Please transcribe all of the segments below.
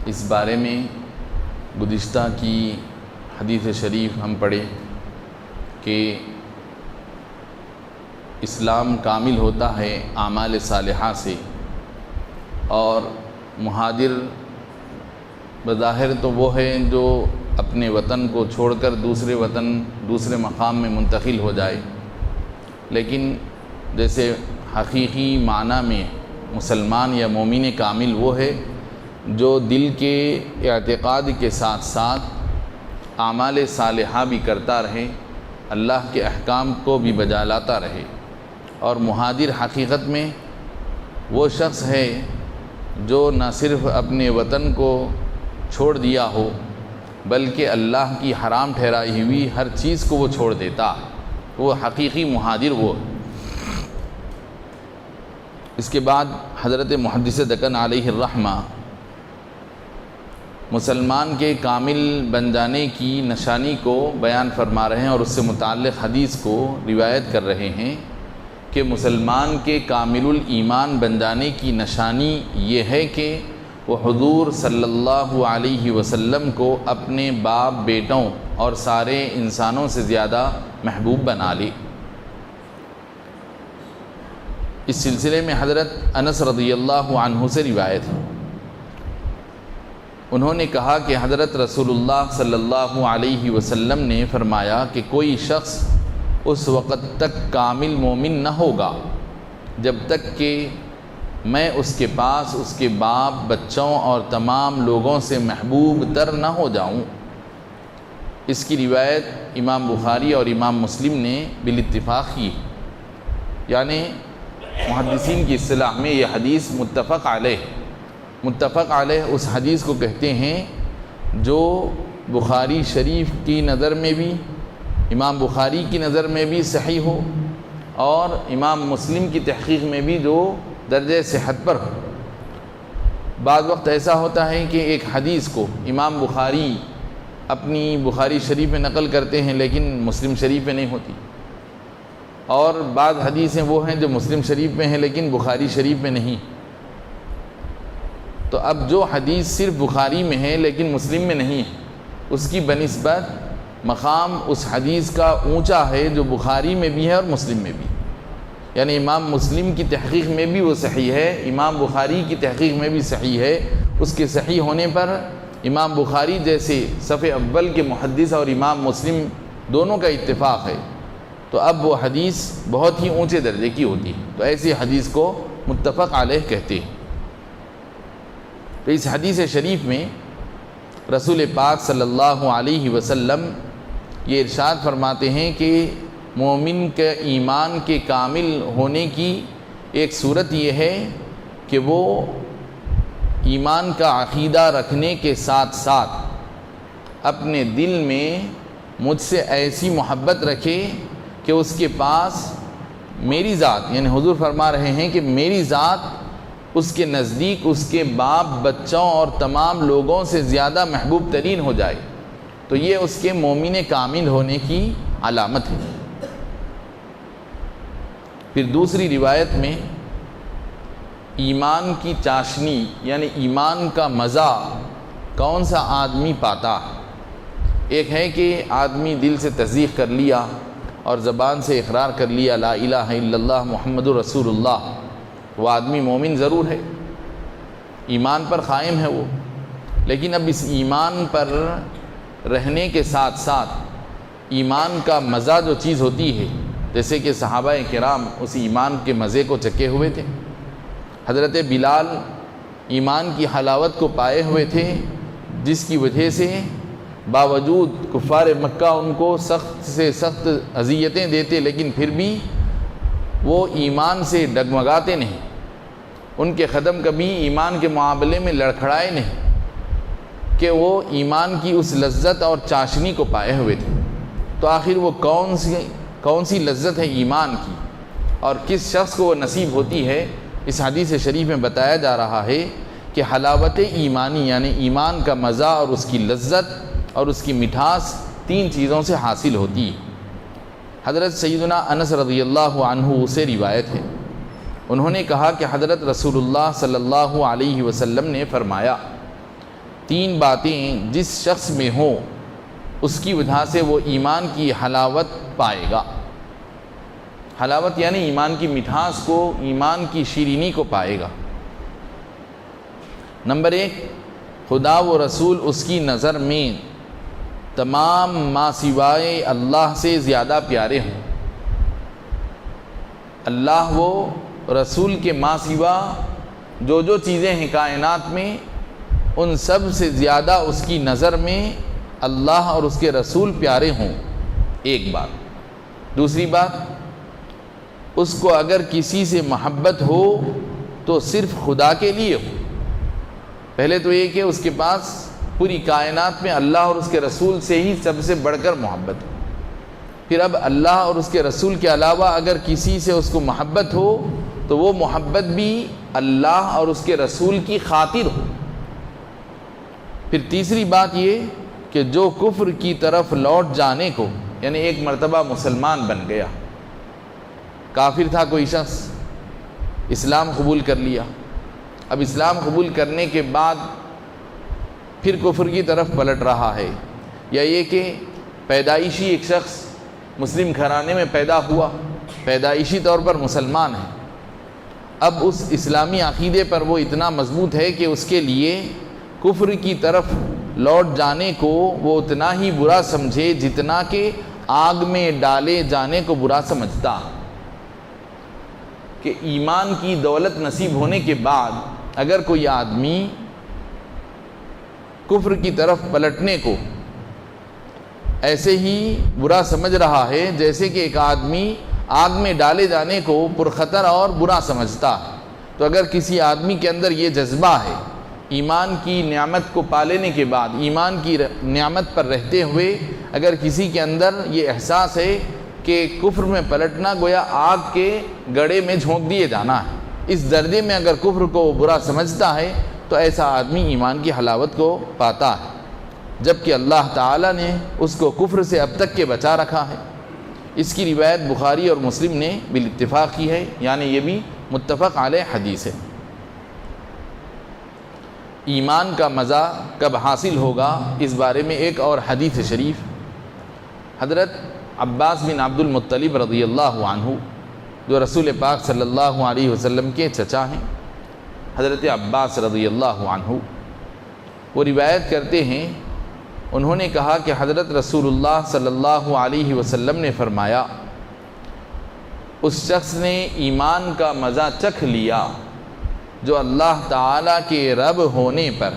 اس بارے میں گزشتہ کی حدیث شریف ہم پڑھے کہ اسلام کامل ہوتا ہے اعمال صالحہ سے، اور مہاجر بظاہر تو وہ ہے جو اپنے وطن کو چھوڑ کر دوسرے وطن دوسرے مقام میں منتقل ہو جائے، لیکن جیسے حقیقی معنی میں مسلمان یا مومن کامل وہ ہے جو دل کے اعتقاد کے ساتھ ساتھ اعمال صالحہ بھی کرتا رہے، اللہ کے احکام کو بھی بجا لاتا رہے۔ اور مہاجر حقیقت میں وہ شخص ہے جو نہ صرف اپنے وطن کو چھوڑ دیا ہو بلکہ اللہ کی حرام ٹھہرائی ہوئی ہر چیز کو وہ چھوڑ دیتا، وہ حقیقی مہاجر وہ۔ اس کے بعد حضرت محدث دکن علیہ الرحمہ مسلمان کے کامل بن جانے کی نشانی کو بیان فرما رہے ہیں اور اس سے متعلق حدیث کو روایت کر رہے ہیں کہ مسلمان کے کامل الایمان بن جانے کی نشانی یہ ہے کہ وہ حضور صلی اللہ علیہ وسلم کو اپنے باپ بیٹوں اور سارے انسانوں سے زیادہ محبوب بنا لے۔ اس سلسلے میں حضرت انس رضی اللہ عنہ سے روایت ہے، انہوں نے کہا کہ حضرت رسول اللہ صلی اللہ علیہ وسلم نے فرمایا کہ کوئی شخص اس وقت تک کامل مومن نہ ہوگا جب تک کہ میں اس کے پاس اس کے باپ بچوں اور تمام لوگوں سے محبوب تر نہ ہو جاؤں۔ اس کی روایت امام بخاری اور امام مسلم نے بالاتفاق کی، یعنی محدثین کی اصطلاح میں یہ حدیث متفق علیہ اس حدیث کو کہتے ہیں جو بخاری شریف کی نظر میں بھی، امام بخاری کی نظر میں بھی صحیح ہو اور امام مسلم کی تحقیق میں بھی جو درجہ صحت پر ہو۔ بعض وقت ایسا ہوتا ہے کہ ایک حدیث کو امام بخاری اپنی بخاری شریف میں نقل کرتے ہیں لیکن مسلم شریف میں نہیں ہوتی، اور بعض حدیثیں وہ ہیں جو مسلم شریف میں ہیں لیکن بخاری شریف میں نہیں۔ تو اب جو حدیث صرف بخاری میں ہے لیکن مسلم میں نہیں ہے، اس کی بنسبت مقام اس حدیث کا اونچا ہے جو بخاری میں بھی ہے اور مسلم میں بھی، یعنی امام مسلم کی تحقیق میں بھی وہ صحیح ہے، امام بخاری کی تحقیق میں بھی صحیح ہے۔ اس کے صحیح ہونے پر امام بخاری جیسے صف اول کے محدث اور امام مسلم دونوں کا اتفاق ہے، تو اب وہ حدیث بہت ہی اونچے درجے کی ہوتی ہے، تو ایسی حدیث کو متفق علیہ کہتے ہیں۔ تو اس حدیث شریف میں رسول پاک صلی اللہ علیہ وسلم یہ ارشاد فرماتے ہیں کہ مومن کے ایمان کے کامل ہونے کی ایک صورت یہ ہے کہ وہ ایمان کا عقیدہ رکھنے کے ساتھ ساتھ اپنے دل میں مجھ سے ایسی محبت رکھے کہ اس کے پاس میری ذات، یعنی حضور فرما رہے ہیں کہ میری ذات اس کے نزدیک اس کے باپ بچوں اور تمام لوگوں سے زیادہ محبوب ترین ہو جائے، تو یہ اس کے مومن کامل ہونے کی علامت ہے۔ پھر دوسری روایت میں ایمان کی چاشنی یعنی ایمان کا مزہ کون سا آدمی پاتا ہے؟ ایک ہے کہ آدمی دل سے تصدیق کر لیا اور زبان سے اقرار کر لیا لا الہ الا اللہ محمد رسول اللہ، وہ آدمی مومن ضرور ہے، ایمان پر قائم ہے وہ، لیکن اب اس ایمان پر رہنے کے ساتھ ساتھ ایمان کا مزہ جو چیز ہوتی ہے، جیسے کہ صحابہ کرام اس ایمان کے مزے کو چکے ہوئے تھے۔ حضرت بلال ایمان کی حلاوت کو پائے ہوئے تھے، جس کی وجہ سے باوجود کفار مکہ ان کو سخت سے سخت اذیتیں دیتے لیکن پھر بھی وہ ایمان سے ڈگمگاتے نہیں، ان کے قدم کبھی ایمان کے معاملے میں لڑکھڑائے نہیں، کہ وہ ایمان کی اس لذت اور چاشنی کو پائے ہوئے تھے۔ تو آخر وہ کون سی لذت ہے ایمان کی اور کس شخص کو وہ نصیب ہوتی ہے؟ اس حدیث شریف میں بتایا جا رہا ہے کہ حلاوت ایمانی یعنی ایمان کا مزہ اور اس کی لذت اور اس کی مٹھاس تین چیزوں سے حاصل ہوتی ہے۔ حضرت سیدنا انس رضی اللہ عنہ سے روایت ہے، انہوں نے کہا کہ حضرت رسول اللہ صلی اللہ علیہ وسلم نے فرمایا 3 باتیں جس شخص میں ہوں اس کی وجہ سے وہ ایمان کی حلاوت پائے گا. حلاوت یعنی ایمان کی مٹھاس کو، ایمان کی شیرینی کو پائے گا. نمبر 1، خدا و رسول اس کی نظر میں تمام ما سوائے اللہ سے زیادہ پیارے ہوں. اللہ و رسول کے ما سوا جو چیزیں ہیں کائنات میں، ان سب سے زیادہ اس کی نظر میں اللہ اور اس کے رسول پیارے ہوں. ایک بات. دوسری بات، اس کو اگر کسی سے محبت ہو تو صرف خدا کے لیے ہو. پہلے تو یہ کہ اس کے پاس پوری کائنات میں اللہ اور اس کے رسول سے ہی سب سے بڑھ کر محبت ہو. پھر اب اللہ اور اس کے رسول کے علاوہ اگر کسی سے اس کو محبت ہو تو وہ محبت بھی اللہ اور اس کے رسول کی خاطر ہو. پھر تیسری بات یہ کہ جو کفر کی طرف لوٹ جانے کو، یعنی ایک مرتبہ مسلمان بن گیا، کافر تھا کوئی شخص، اسلام قبول کر لیا، اب اسلام قبول کرنے کے بعد پھر کفر کی طرف پلٹ رہا ہے، یا یہ کہ پیدائشی ایک شخص مسلم گھرانے میں پیدا ہوا، پیدائشی طور پر مسلمان ہے، اب اس اسلامی عقیدے پر وہ اتنا مضبوط ہے کہ اس کے لیے کفر کی طرف لوٹ جانے کو وہ اتنا ہی برا سمجھے جتنا کہ آگ میں ڈالے جانے کو برا سمجھتا. کہ ایمان کی دولت نصیب ہونے کے بعد اگر کوئی آدمی کفر کی طرف پلٹنے کو ایسے ہی برا سمجھ رہا ہے جیسے کہ ایک آدمی آگ میں ڈالے جانے کو پرخطر اور برا سمجھتا ہے، تو اگر کسی آدمی کے اندر یہ جذبہ ہے، ایمان کی نعمت کو پا لینے کے بعد، ایمان کی نعمت پر رہتے ہوئے اگر کسی کے اندر یہ احساس ہے کہ کفر میں پلٹنا گویا آگ کے گڑھے میں جھونک دیے جانا ہے، اس درجے میں اگر کفر کو برا سمجھتا ہے تو ایسا آدمی ایمان کی حلاوت کو پاتا ہے، جبکہ اللہ تعالیٰ نے اس کو کفر سے اب تک کے بچا رکھا ہے. اس کی روایت بخاری اور مسلم نے بالاتفاق کی ہے، یعنی یہ بھی متفق علیہ حدیث ہے. ایمان کا مزہ کب حاصل ہوگا، اس بارے میں ایک اور حدیث شریف. حضرت عباس بن عبد المطلب رضی اللہ عنہ، جو رسول پاک صلی اللہ علیہ وسلم کے چچا ہیں، حضرت عباس رضی اللہ عنہ، وہ روایت کرتے ہیں، انہوں نے کہا کہ حضرت رسول اللہ صلی اللہ علیہ وسلم نے فرمایا، اس شخص نے ایمان کا مزہ چکھ لیا جو اللہ تعالیٰ کے رب ہونے پر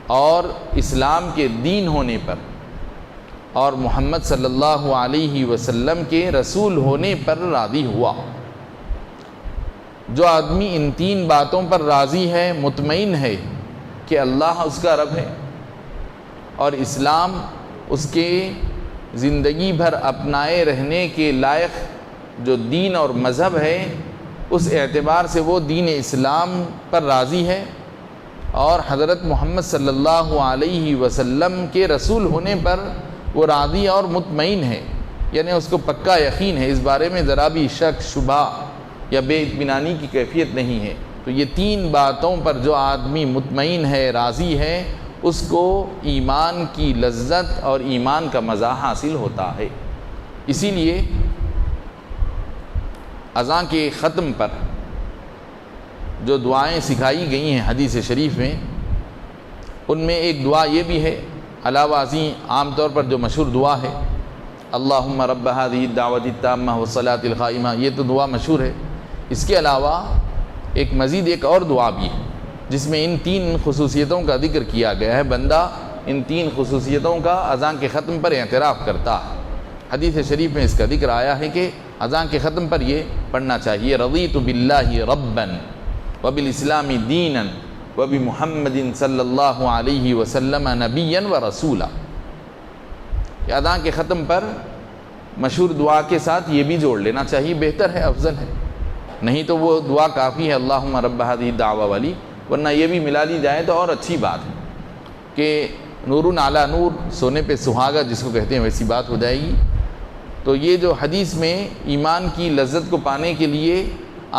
اور اسلام کے دین ہونے پر اور محمد صلی اللہ علیہ وسلم کے رسول ہونے پر راضی ہوا. جو آدمی ان 3 باتوں پر راضی ہے، مطمئن ہے کہ اللہ اس کا رب ہے اور اسلام اس کے زندگی بھر اپنائے رہنے کے لائق جو دین اور مذہب ہے، اس اعتبار سے وہ دین اسلام پر راضی ہے، اور حضرت محمد صلی اللہ علیہ وسلم کے رسول ہونے پر وہ راضی اور مطمئن ہے، یعنی اس کو پکا یقین ہے، اس بارے میں ذرا بھی شک شبہ یا بے اطمینانی کی کیفیت نہیں ہے. تو یہ 3 باتوں پر جو آدمی مطمئن ہے، راضی ہے، اس کو ایمان کی لذت اور ایمان کا مزہ حاصل ہوتا ہے. اسی لیے اذان کے ختم پر جو دعائیں سکھائی گئی ہیں حدیث شریف میں، ان میں ایک دعا یہ بھی ہے، علاوہ ازیں عام طور پر جو مشہور دعا ہے، اللہم رب هذه الدعوۃ التامہ والصلاۃ القائمہ، یہ تو دعا مشہور ہے. اس کے علاوہ مزید ایک اور دعا بھی ہے جس میں ان 3 خصوصیتوں کا ذکر کیا گیا ہے. بندہ ان 3 خصوصیتوں کا اذان کے ختم پر اعتراف کرتا ہے. حدیث شریف میں اس کا ذکر آیا ہے کہ اذان کے ختم پر یہ پڑھنا چاہیے، رضیت باللہ ربا وبالاسلام دینا وبمحمد صلی اللہ علیہ وسلم نبیا ورسولا. کہ اذان کے ختم پر مشہور دعا کے ساتھ یہ بھی جوڑ لینا چاہیے، بہتر ہے، افضل ہے. نہیں تو وہ دعا کافی ہے اللہم رب هذه الدعوہ والی، ورنہ یہ بھی ملا لی جائے تو اور اچھی بات ہے کہ نور علی نور، سونے پہ سہاگا جس کو کہتے ہیں، ویسی بات ہو جائے گی. تو یہ جو حدیث میں ایمان کی لذت کو پانے کے لیے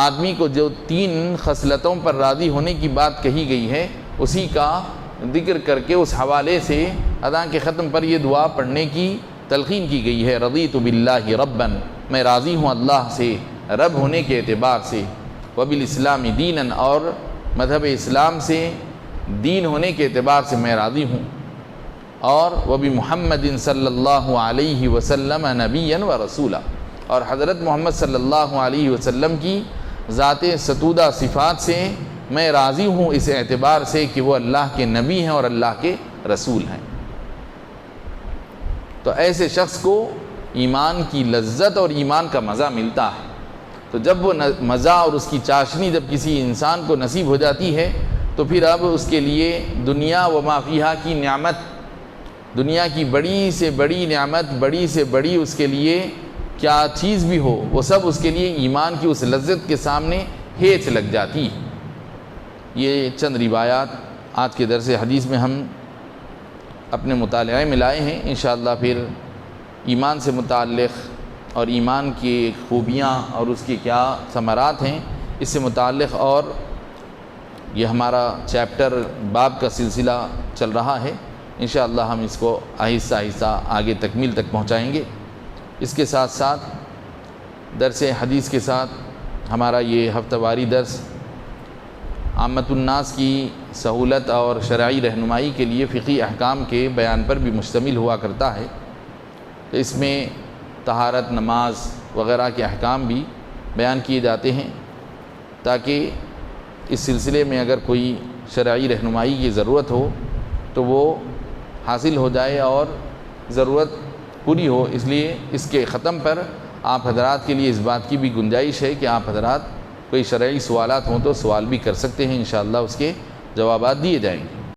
آدمی کو جو 3 خصلتوں پر راضی ہونے کی بات کہی گئی ہے، اسی کا ذکر کر کے اس حوالے سے اذان کے ختم پر یہ دعا پڑھنے کی تلقین کی گئی ہے، رضیت باللہ ربا، میں راضی ہوں اللہ سے رب ہونے کے اعتبار سے، وبالاسلام دینا، اور مذہب اسلام سے دین ہونے کے اعتبار سے میں راضی ہوں، اور وبمحمد صلی اللہ علیہ وسلم نبیا و رسولا، اور حضرت محمد صلی اللہ علیہ وسلم کی ذات ستودہ صفات سے میں راضی ہوں، اس اعتبار سے کہ وہ اللہ کے نبی ہیں اور اللہ کے رسول ہیں۔ تو ایسے شخص کو ایمان کی لذت اور ایمان کا مزہ ملتا ہے۔ تو جب وہ مزہ اور اس کی چاشنی جب کسی انسان کو نصیب ہو جاتی ہے تو پھر اب اس کے لیے دنیا و ما فیہا کی نعمت، دنیا کی بڑی سے بڑی نعمت، بڑی سے بڑی اس کے لیے کیا چیز بھی ہو، وہ سب اس کے لیے ایمان کی اس لذت کے سامنے ہیچ لگ جاتی ہے۔ یہ چند روایات آج کے درس حدیث میں ہم اپنے مطالعے میں لائے ہیں۔ انشاءاللہ پھر ایمان سے متعلق اور ایمان کی خوبیاں اور اس کی کیا ثمرات ہیں، اس سے متعلق، اور یہ ہمارا چیپٹر باب کا سلسلہ چل رہا ہے، انشاءاللہ ہم اس کو آہستہ آہستہ آگے تکمیل تک پہنچائیں گے۔ اس کے ساتھ ساتھ درس حدیث کے ساتھ ہمارا یہ ہفتہ واری درس عامۃ الناس کی سہولت اور شرعی رہنمائی کے لیے فقہی احکام کے بیان پر بھی مشتمل ہوا کرتا ہے۔ اس میں طہارت، نماز وغیرہ کے احکام بھی بیان کیے جاتے ہیں، تاکہ اس سلسلے میں اگر کوئی شرعی رہنمائی کی ضرورت ہو تو وہ حاصل ہو جائے اور ضرورت پوری ہو۔ اس لیے اس کے ختم پر آپ حضرات کے لیے اس بات کی بھی گنجائش ہے کہ آپ حضرات کوئی شرعی سوالات ہوں تو سوال بھی کر سکتے ہیں، انشاءاللہ اس کے جوابات دیے جائیں گے۔